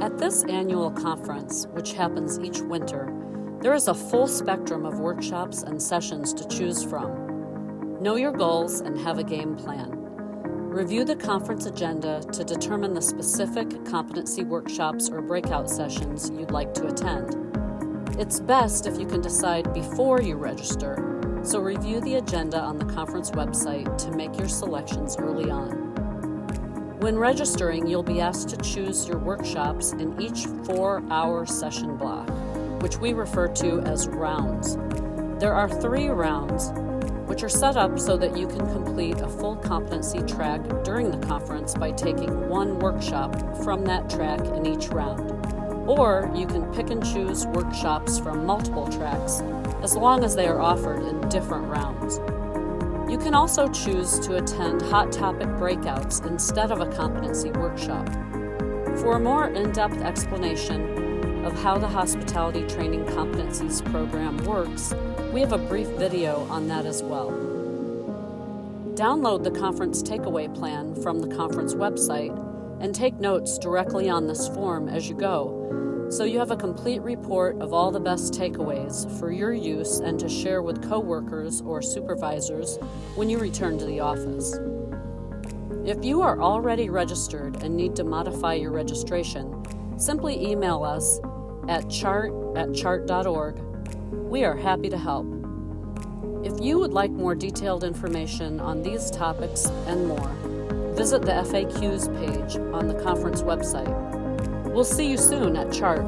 At this annual conference, which happens each winter, there is a full spectrum of workshops and sessions to choose from. Know your goals and have a game plan. Review the conference agenda to determine the specific competency workshops or breakout sessions you'd like to attend. It's best if you can decide before you register, so review the agenda on the conference website to make your selections early on. When registering, you'll be asked to choose your workshops in each 4-hour session block, which we refer to as rounds. There are 3 rounds, which are set up so that you can complete a full competency track during the conference by taking one workshop from that track in each round. Or you can pick and choose workshops from multiple tracks, as long as they are offered in different rounds. You can also choose to attend hot topic breakouts instead of a competency workshop. For a more in-depth explanation of how the Hospitality Training Competencies program works, we have a brief video on that as well. Download the conference takeaway plan from the conference website and take notes directly on this form as you go, so you have a complete report of all the best takeaways for your use and to share with coworkers or supervisors when you return to the office. If you are already registered and need to modify your registration, simply email us at chart@chart.org. We are happy to help. If you would like more detailed information on these topics and more, visit the FAQs page on the conference website. We'll see you soon at CHART.